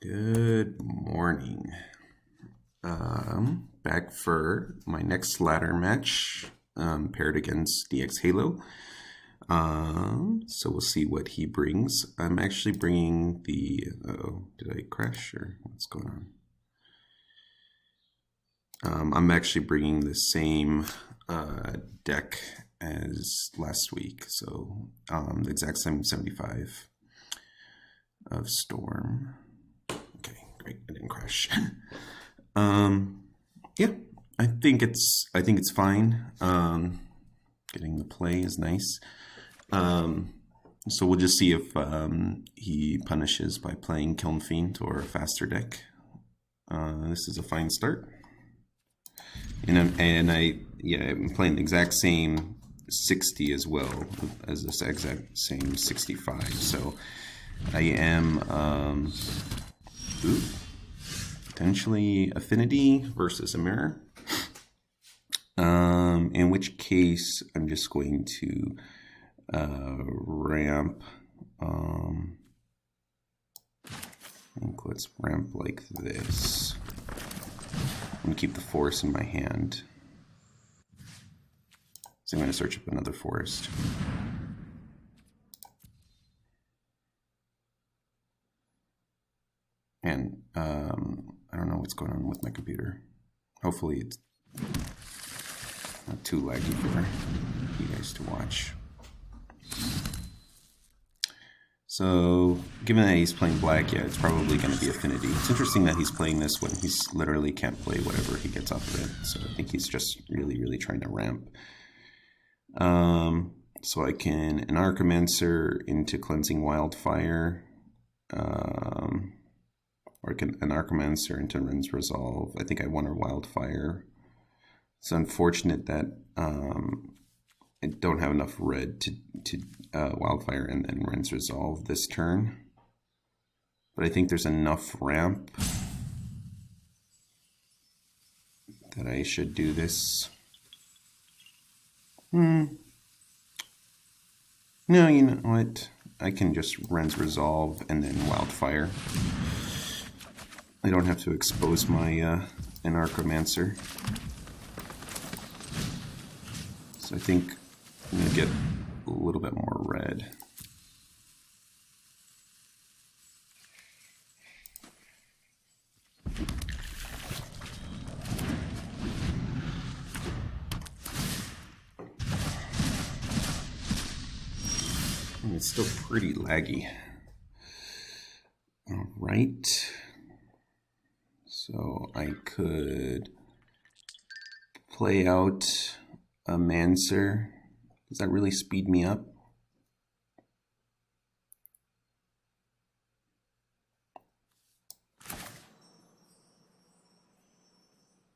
Good morning. Back for my next ladder match, paired against DX Halo. So we'll see what he brings. I'm actually bringing the... oh, did I crash or what's going on? I'm actually bringing the same deck as last week. So the exact same 75 of Storm. Okay, great. I didn't crash. Yeah, I think it's fine. Getting the play is nice. So we'll just see if he punishes by playing Kiln Fiend or a faster deck. This is a fine start. I'm playing the exact same 60 as well as this exact same 65. So I am potentially Affinity versus a mirror. In which case I'm just going to ramp. I think let's ramp like this. I'm going to keep the forest in my hand. So I'm going to search up another forest. And I don't know what's going on with my computer. Hopefully it's not too laggy for you guys to watch. So, given that he's playing black, yeah, it's probably going to be Affinity. It's interesting that he's playing this when he's literally can't play whatever he gets off of it. So I think he's just really trying to ramp. So I can Anarchomancer into Cleansing Wildfire. Or I can Anarchomancer into Wrenn's Resolve. I think I want a Wildfire. It's unfortunate that I don't have enough red to Wildfire and then Wrenn's Resolve this turn. But I think there's enough ramp that I should do this. No, you know what? I can just Wrenn's Resolve and then Wildfire. I don't have to expose my Anarchomancer. So I think I'm going to get a little bit more red. And it's still pretty laggy. All right. So I could play out a Mancer. Does that really speed me up?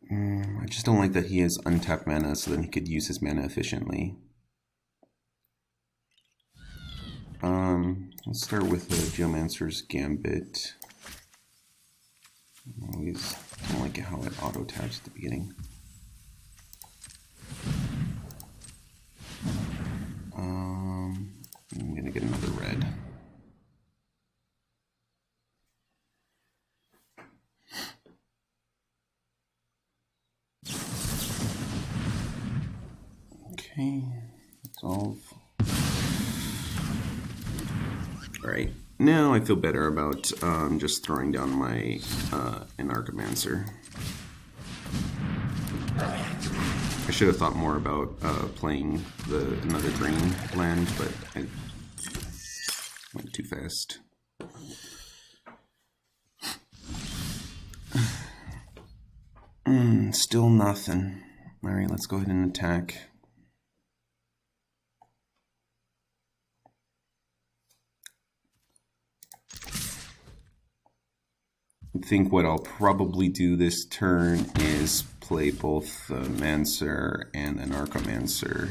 I just don't like that he has untapped mana, so then he could use his mana efficiently. Let's start with Geomancer's Gambit. I always don't like how it auto taps at the beginning. I'm gonna get another red. Okay, resolve. Alright, now I feel better about just throwing down my Anarchomancer. I should have thought more about playing another green land, but I went too fast. Still nothing. Alright, let's go ahead and attack. I think what I'll probably do this turn is play both Mancer and Anarchomancer.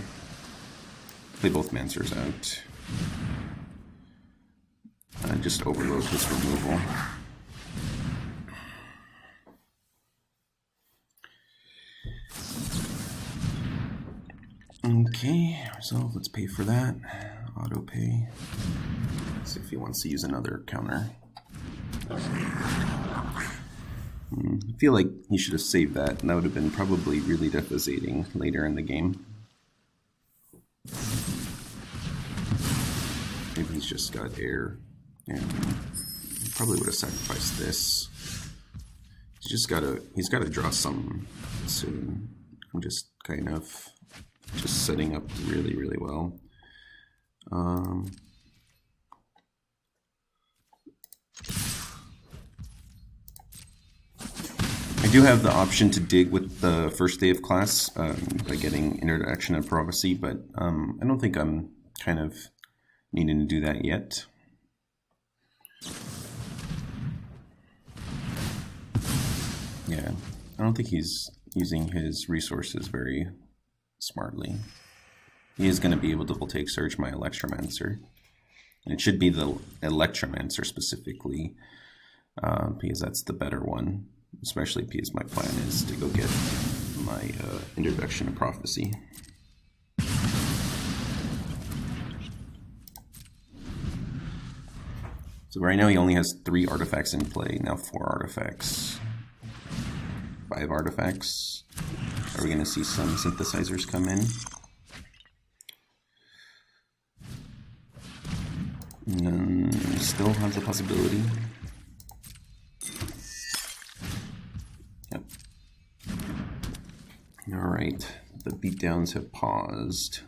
Play both Mancers out. Just overload his removal. Okay, resolve, let's pay for that. Auto pay. Let's see if he wants to use another counter. I feel like he should have saved that. That would have been probably really devastating later in the game. Maybe he's just got air. And he probably would have sacrificed this. He's got to draw some soon. I'm just kind of just setting up really, really well. I do have the option to dig with the first day of class by getting Introduction and Prophecy, but I don't think I'm kind of needing to do that yet. Yeah, I don't think he's using his resources very smartly. He is going to be able to take Surge my Electromancer. And it should be the Electromancer specifically, because that's the better one. Especially because my plan is to go get my Introduction of Prophecy. So right now he only has 3 artifacts in play, now 4 artifacts. 5 artifacts. Are we going to see some synthesizers come in? Still has a possibility. Yep. Alright, the beatdowns have paused.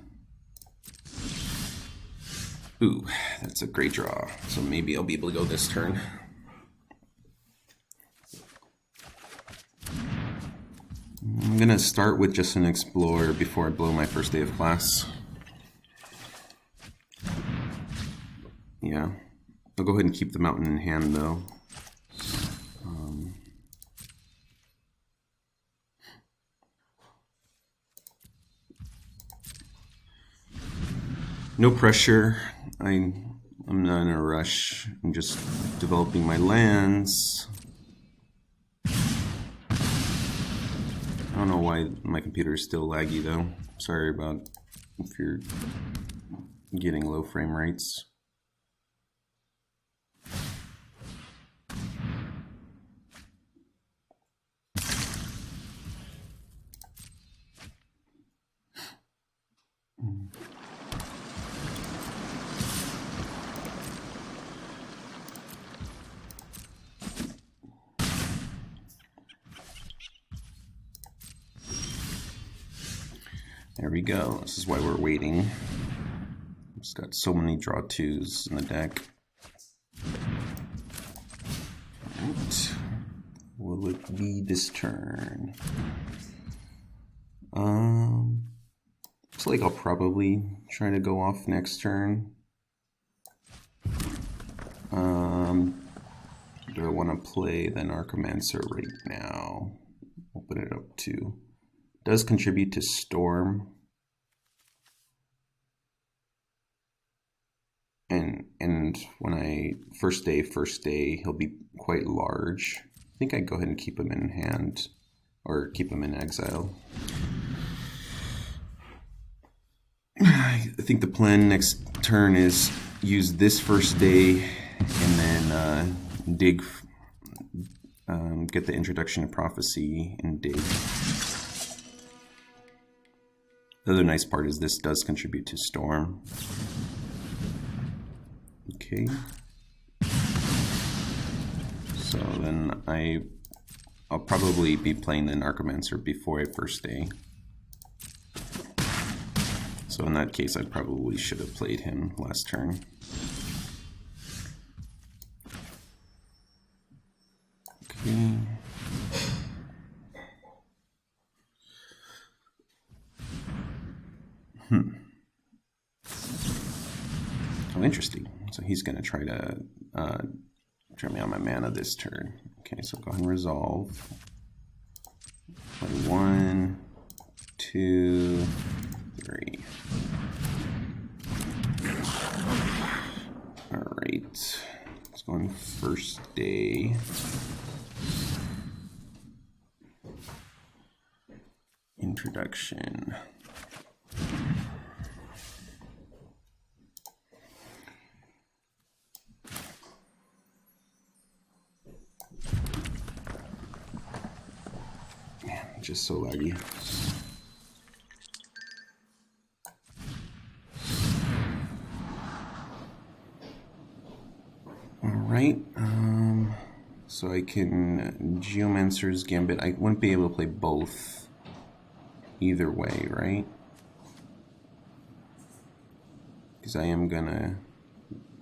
Ooh, that's a great draw. So maybe I'll be able to go this turn. I'm gonna start with just an Explorer before I blow my first day of class. Yeah, I'll go ahead and keep the mountain in hand though. No pressure. I'm not in a rush. I'm just developing my lands. I don't know why my computer is still laggy though. Sorry about if you're getting low frame rates. There we go. This is why we're waiting. Just got so many draw 2s in the deck. Alright. Will it be this turn? Looks like I'll probably try to go off next turn. Do I want to play the Anarchomancer right now? Open it up to. Does contribute to Storm. And when I first day, he'll be quite large. I think I'd go ahead and keep him in hand, or keep him in exile. I think the plan next turn is use this first day and then dig, get the Introduction of Prophecy and dig. The other nice part is this does contribute to Storm. Okay. So then I'll probably be playing the Anarchomancer before I first day. So in that case, I probably should have played him last turn. Okay. Oh, interesting. So he's going to try to turn me on my mana this turn. Okay, so go ahead and resolve. Play 1, 2, 3. Alright. Let's go on first day. Introduction. just so laggy. Alright, so I can Geomancer's Gambit. I wouldn't be able to play both either way, right? Because I am gonna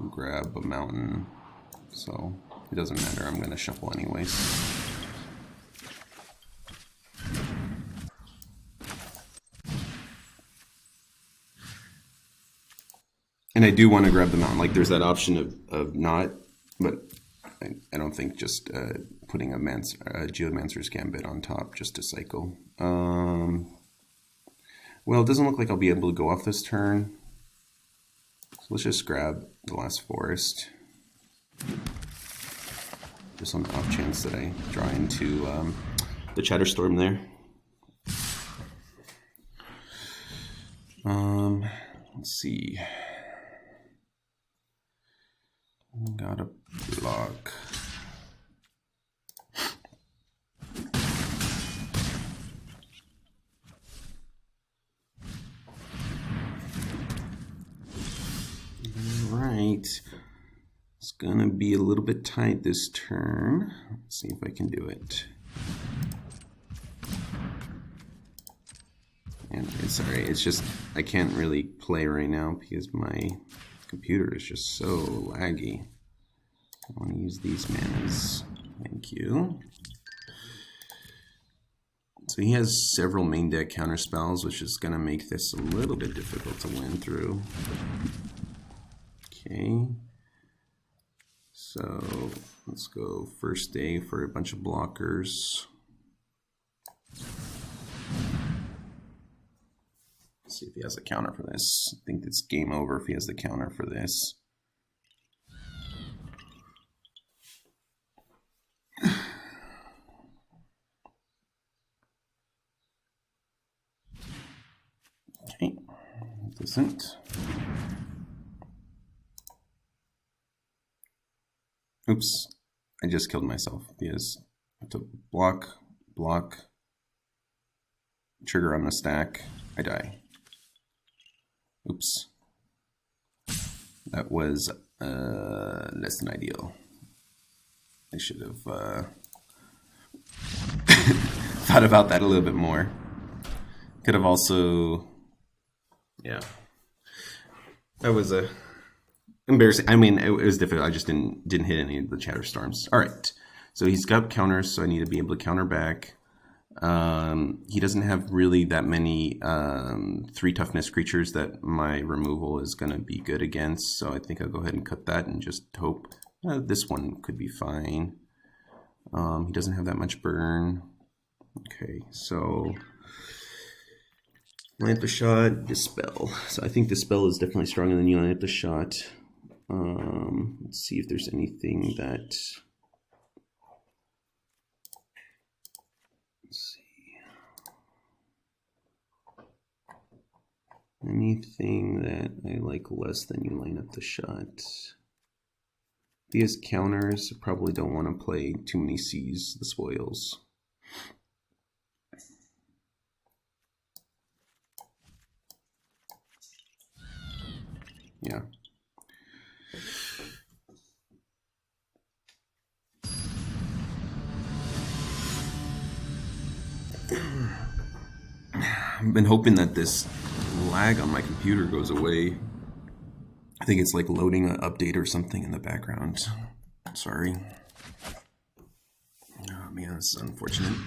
grab a mountain, so it doesn't matter, I'm gonna shuffle anyways. And I do want to grab the mountain, like there's that option of not, but I don't think just putting a Geomancer's Gambit on top just to cycle. Well, it doesn't look like I'll be able to go off this turn. So let's just grab the last forest. Just on the off chance that I draw into the Chatterstorm there. Let's see. Got a block. Alright. It's gonna be a little bit tight this turn. Let's see if I can do it. And it's alright, it's just I can't really play right now because my computer is just so laggy. I want to use these manas. Thank you. So he has several main deck counter spells, which is going to make this a little bit difficult to win through. Okay. So let's go first day for a bunch of blockers. See if he has a counter for this. I think it's game over if he has the counter for this. Okay, doesn't. Oops, I just killed myself because I have to block, trigger on the stack, I die. Oops. That was less than ideal. I should have thought about that a little bit more. Could have also, yeah. That was embarrassing. I mean, it was difficult. I just didn't hit any of the Chatterstorms. All right. So he's got counters, so I need to be able to counter back. He doesn't have really that many 3 toughness creatures that my removal is going to be good against, so I think I'll go ahead and cut that and just hope this one could be fine. He doesn't have that much burn. Okay, so land the shot, Dispel. So I think Dispel is definitely stronger than you land the shot. Let's see if there's anything that... Anything that I like less than you line up the shot. If he has counters, I probably don't want to play too many Seize the Spoils. Yeah. I've been hoping that this lag on my computer goes away. I think it's like loading an update or something in the background. Sorry. Oh man, this is unfortunate.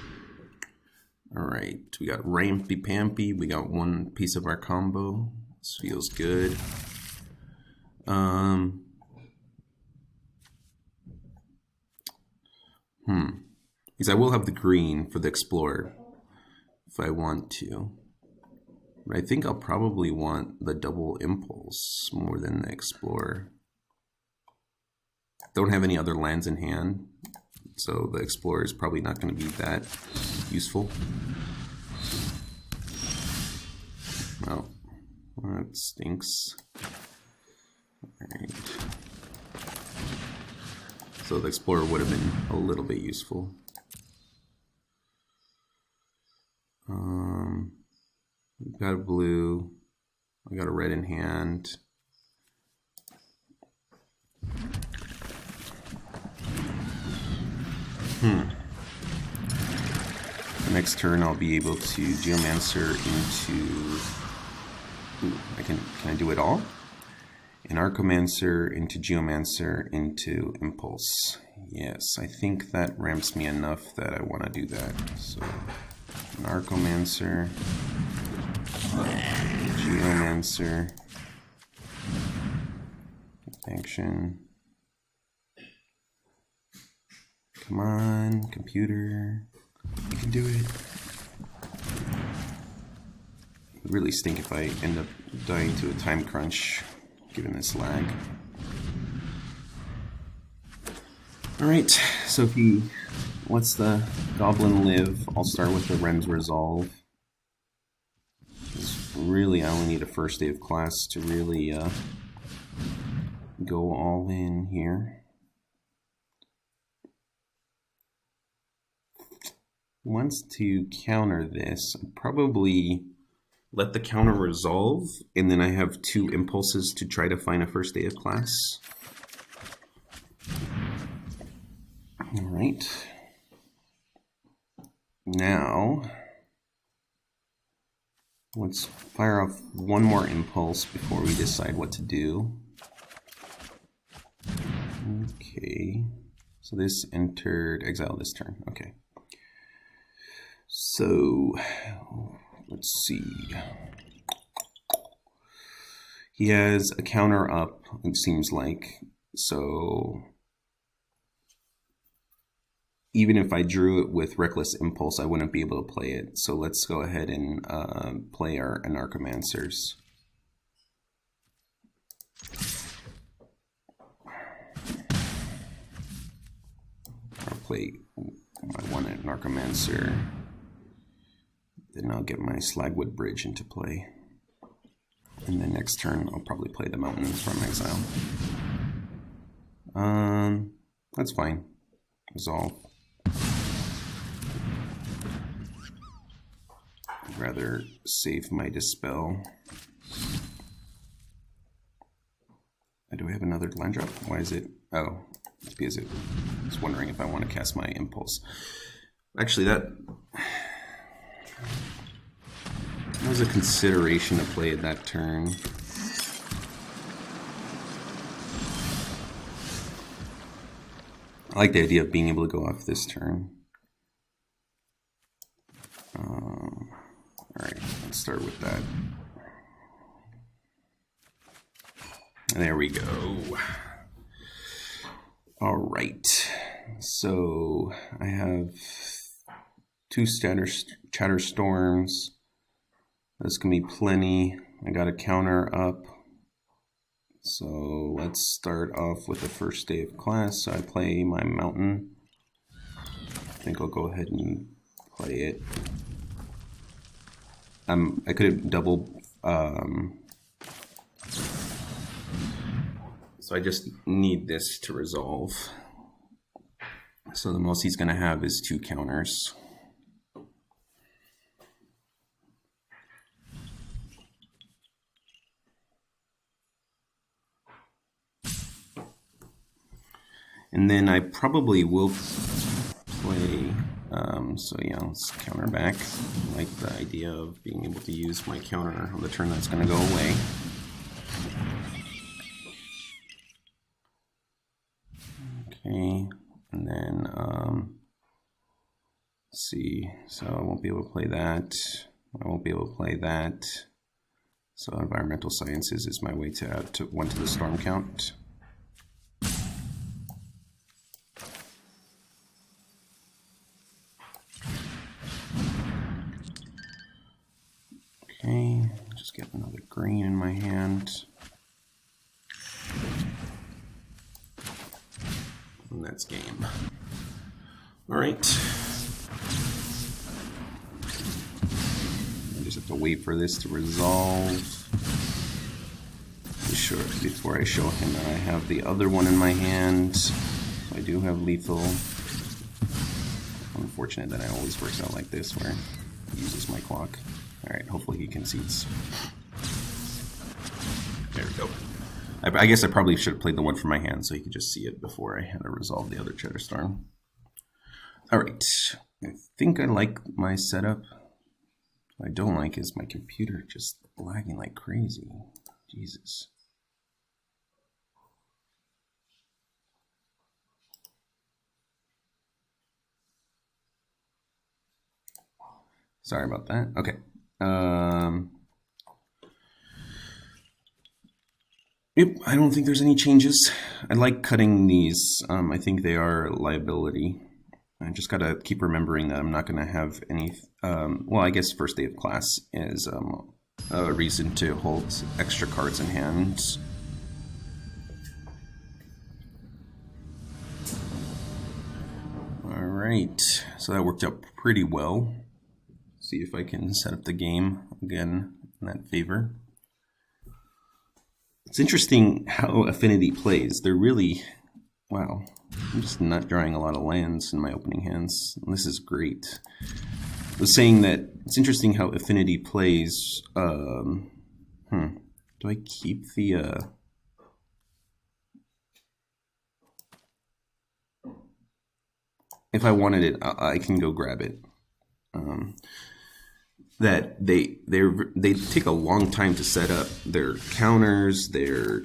Alright, we got Rampy Pampy. We got one piece of our combo. This feels good. Because I will have the green for the Explorer if I want to. But I think I'll probably want the double impulse more than the Explorer. Don't have any other lands in hand, so the Explorer is probably not going to be that useful. Oh, that stinks. Alright. So the Explorer would have been a little bit useful. We've got a blue. I got a red in hand. The next turn I'll be able to Geomancer into... Ooh, can I do it all? Anarchomancer into Geomancer into Impulse. Yes, I think that ramps me enough that I want to do that. So, Anarchomancer, Geomancer, action. Come on, computer. You can do it. It would really stink if I end up dying to a time crunch, given this lag. Alright, so if he lets the Goblin live, I'll start with the Wrenn's Resolve. Really, I only need a first day of class to really go all in here. Wants to counter this, probably let the counter resolve, and then I have 2 impulses to try to find a first day of class. Alright. Now, let's fire off one more impulse before we decide what to do. Okay. So this entered exile this turn. Okay. So, let's see. He has a counter up, it seems like. So, even if I drew it with Reckless Impulse, I wouldn't be able to play it. So let's go ahead and play our Anarchomancers. I'll play my one Anarchomancer. Then I'll get my Slagwoods Bridge into play. And then next turn, I'll probably play the Mountain from exile. That's fine. Resolve. I'd rather save my Dispel. Do I have another land drop? Why is it? Oh, it's because I was wondering if I want to cast my Impulse. Actually, that was a consideration to play at that turn. I like the idea of being able to go off this turn. Alright, let's start with that. There we go. Alright, so I have 2 Chatterstorms. That's going to be plenty. I got a counter up. So let's start off with the first day of class. So I play my Mountain. I think I'll go ahead and play it. I could have double... so I just need this to resolve. So the most he's going to have is 2 counters. And then I probably will play, so yeah, let's counter back. I like the idea of being able to use my counter on the turn that's going to go away. Okay, and then, let's see, so I won't be able to play that. I won't be able to play that. So Environmental Sciences is my way to add 1 to the storm count. Okay, just get another green in my hand. And that's game. Alright. I just have to wait for this to resolve. Before I show him that I have the other one in my hand. I do have lethal. Unfortunate that it always works out like this, where uses my clock. Alright, hopefully he concedes. There we go. I guess I probably should have played the one from my hand so he could just see it before I had to resolve the other Chatterstorm. Alright, I think I like my setup. What I don't like is my computer just lagging like crazy. Jesus. Sorry about that. Okay. Yep, I don't think there's any changes. I like cutting these. I think they are a liability. I just gotta keep remembering that I'm not gonna have any. Well, I guess first day of class is a reason to hold extra cards in hand. All right, so that worked out pretty well. See if I can set up the game again in that favor. It's interesting how Affinity plays. They're really, wow, I'm just not drawing a lot of lands in my opening hands. This is great. I was saying that it's interesting how Affinity plays. Do I keep the... If I wanted it, I can go grab it. That they take a long time to set up their counters, their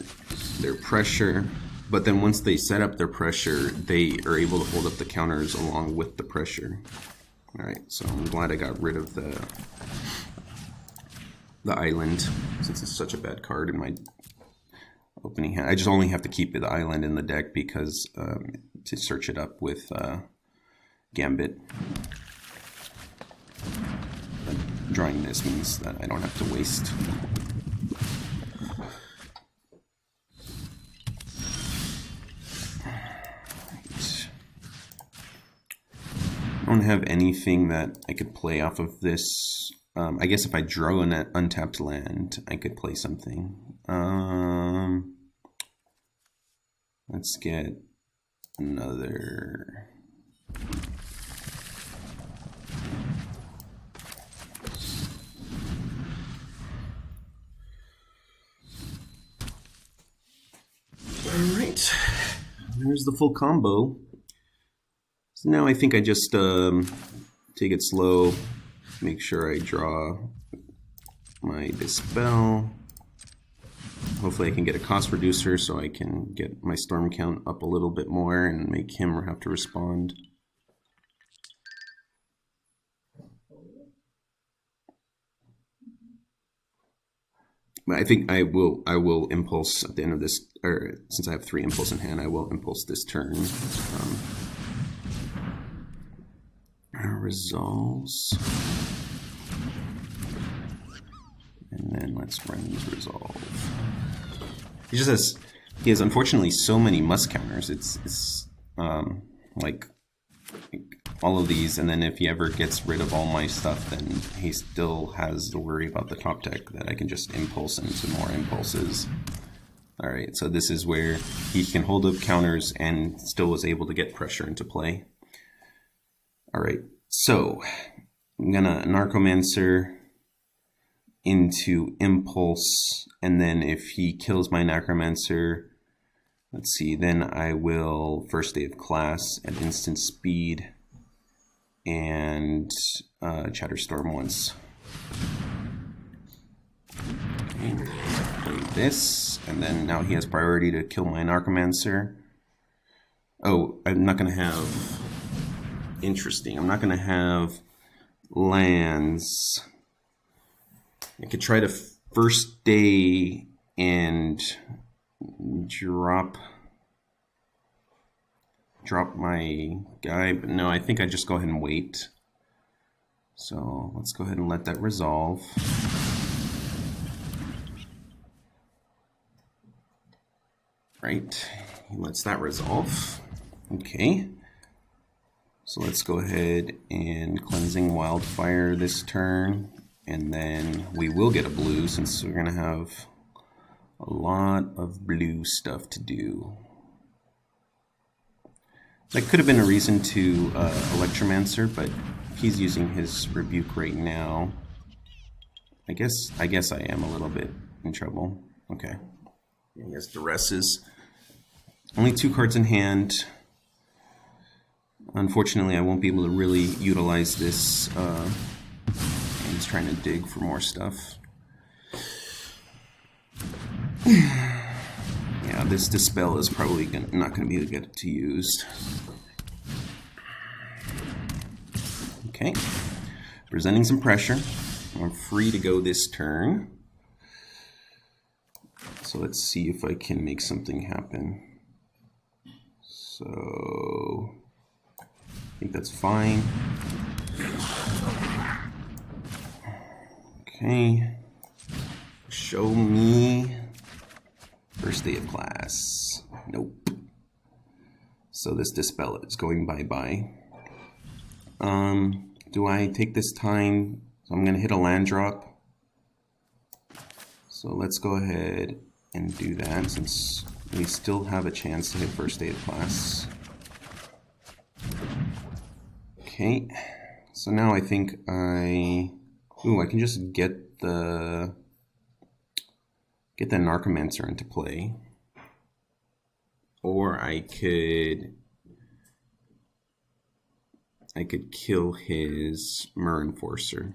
pressure, but then once they set up their pressure, they are able to hold up the counters along with the pressure. All right, so I'm glad I got rid of the island, since it's such a bad card in my opening hand. I just only have to keep the island in the deck because to search it up with Gambit. Drawing this means that I don't have to waste. I don't have anything that I could play off of this. I guess if I drew an untapped land, I could play something. Let's get another... Alright, there's the full combo. So now I think I just take it slow, make sure I draw my Dispel. Hopefully I can get a cost reducer so I can get my storm count up a little bit more and make him have to respond. I think I will impulse at the end of this, or since I have 3 impulse in hand, I will impulse this turn. Resolves. And then let's run these resolve. He has unfortunately so many must counters. It's like all of these, and then if he ever gets rid of all my stuff, then he still has to worry about the top deck that I can just impulse into more impulses. Alright, so this is where he can hold up counters and still was able to get pressure into play. Alright, so I'm gonna Anarchomancer into impulse, and then if he kills my Anarchomancer, let's see, then I will first day of class at instant speed and Chatterstorm once. Okay, play this, and then now he has priority to kill my Anarchomancer. Oh, I'm not gonna have... Interesting, I'm not gonna have lands. I could try to first day and drop my guy, but no, I think I just go ahead and wait. So let's go ahead and let that resolve. Right, he lets that resolve. Okay, so let's go ahead and Cleansing Wildfire this turn, and then we will get a blue since we're gonna have a lot of blue stuff to do. That could have been a reason to Electromancer, but he's using his rebuke right now, I guess I am a little bit in trouble. Okay. He has Duresses. Only 2 cards in hand. Unfortunately, I won't be able to really utilize this. He's trying to dig for more stuff. Yeah, this Dispel is probably not going to be good to use. Okay. Presenting some pressure. I'm free to go this turn. So let's see if I can make something happen. So I think that's fine. Okay. Show me first day of class. Nope. So this Dispel is going bye-bye. Do I take this time? So I'm going to hit a land drop. So let's go ahead and do that since we still have a chance to hit first day of class. Okay. So now I think I can just get the Anarchomancer into play. Or I could kill his Myr Enforcer.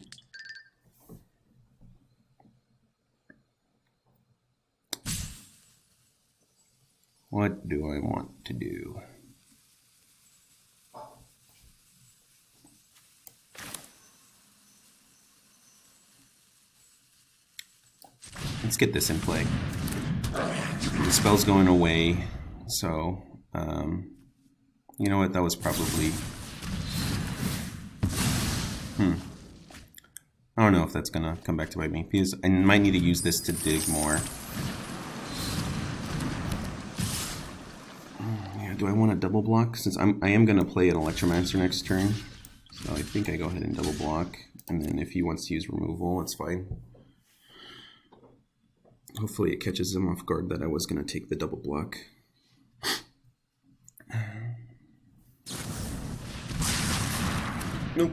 What do I want to do? Let's get this in play. The spell's going away, so you know what? That was probably. I don't know if that's gonna come back to bite me because I might need to use this to dig more. Yeah, do I want to double block since I am gonna play an Electromancer next turn? So I think I go ahead and double block, and then if he wants to use removal, it's fine. Hopefully it catches him off guard that I was gonna take the double block. Nope.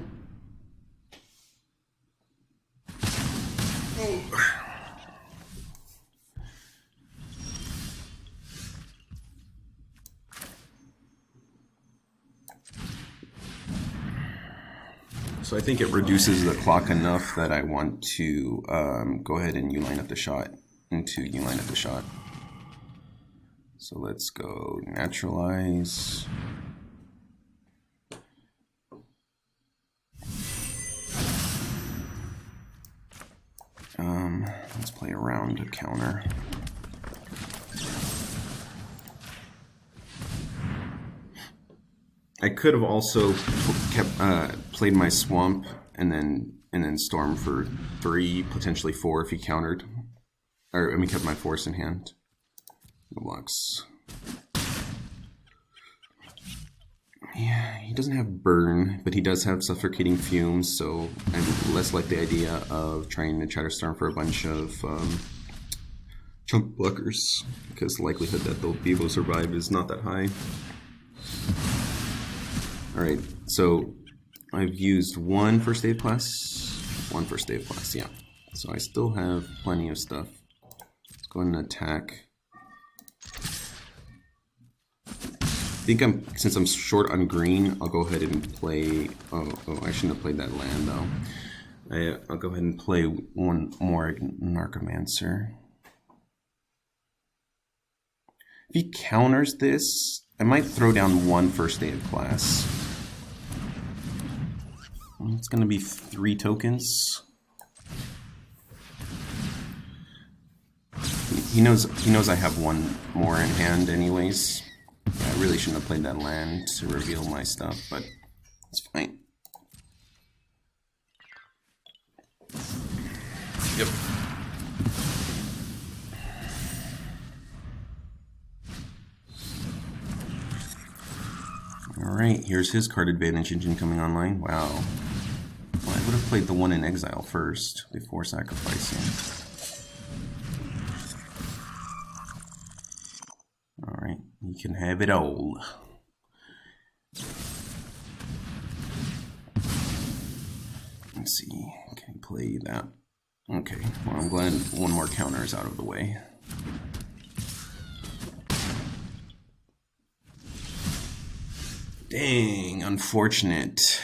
So I think it reduces the clock enough that I want to go ahead and U-line up the shot into U-line up the shot. So let's go naturalize. Let's play around a counter. I could have also played my swamp and then storm for 3, potentially 4 if he countered, or I mean kept my force in hand. No blocks. Yeah, he doesn't have burn, but he does have suffocating fumes, so I less like the idea of trying to Chatterstorm for a bunch of chunk blockers, because the likelihood that they'll be able to survive is not that high. Alright, so I've used 1 first aid plus, 1 first aid plus, yeah. So I still have plenty of stuff. Let's go ahead and attack. I think since I'm short on green, I'll go ahead and play. Oh, I shouldn't have played that land though. I'll go ahead and play 1 more Anarchomancer. If he counters this, I might throw down 1 first day of class. It's gonna be 3 tokens. He knows I have 1 more in hand anyways. Yeah, I really shouldn't have played that land to reveal my stuff, but it's fine. Yep. Alright, here's his card advantage engine coming online. Wow. Well, I would have played the 1 in exile first before sacrificing. Alright, you can have it all. Let's see. Can he play that? Okay. Well, I'm glad one more counter is out of the way. Dang, unfortunate.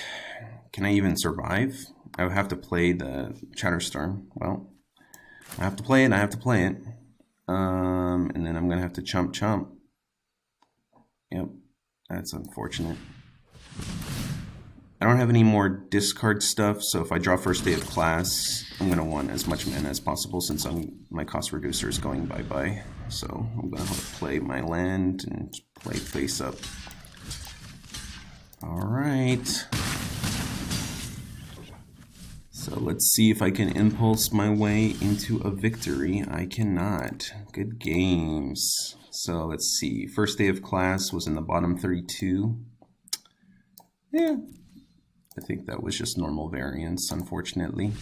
Can I even survive? I would have to play the Chatterstorm. Well, I have to play it. I have to play it. And then I'm gonna have to chump. Yep, that's unfortunate. I don't have any more discard stuff, so if I draw first day of class, I'm gonna want as much mana as possible since my cost reducer is going bye-bye. So I'm gonna have to play my land and play face up. Alright. So let's see if I can impulse my way into a victory. I cannot. Good games. So let's see. First day of class was in the bottom 32. Yeah. I think that was just normal variance, unfortunately.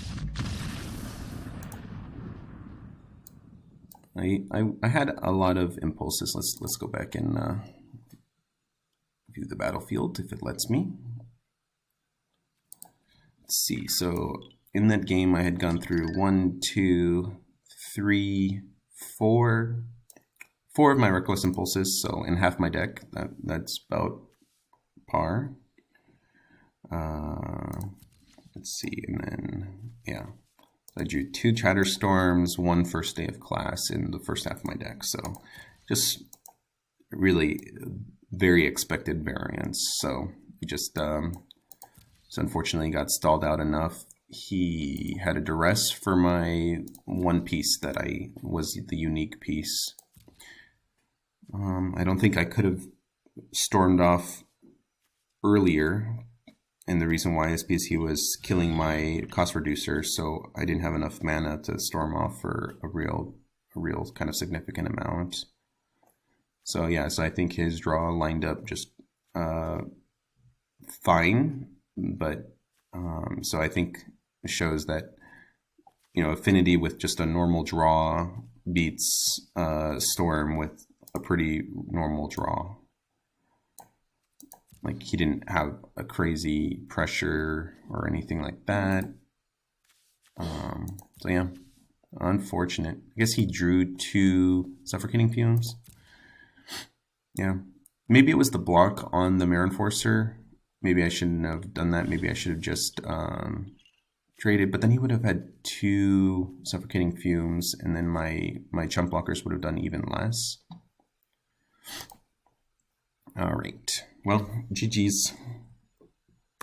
I had a lot of impulses. Let's go back and view the battlefield if it lets me. Let's see. So in that game, I had gone through 1, 2, 3, 4 of my reckless impulses. So in half my deck, that's about par. Let's see, and then yeah, I drew 2 Chatterstorms, 1 first day of class in the first half of my deck. So just really very expected variance. So just so unfortunately got stalled out enough. He had a duress for my one piece that I was the unique piece. I don't think I could have stormed off earlier. And the reason why is because he was killing my cost reducer, so I didn't have enough mana to storm off for a real kind of significant amount. So yeah, so I think his draw lined up just fine, but so I think it shows that, you know, Affinity with just a normal draw beats Storm with a pretty normal draw. Like, he didn't have a crazy pressure or anything like that. So yeah, unfortunate. I guess he drew 2 Suffocating Fumes. Yeah, maybe it was the block on the Mirror Enforcer. Maybe I shouldn't have done that. Maybe I should have just traded. But then he would have had 2 Suffocating Fumes, and then my chump blockers would have done even less. All right. Well, GG's.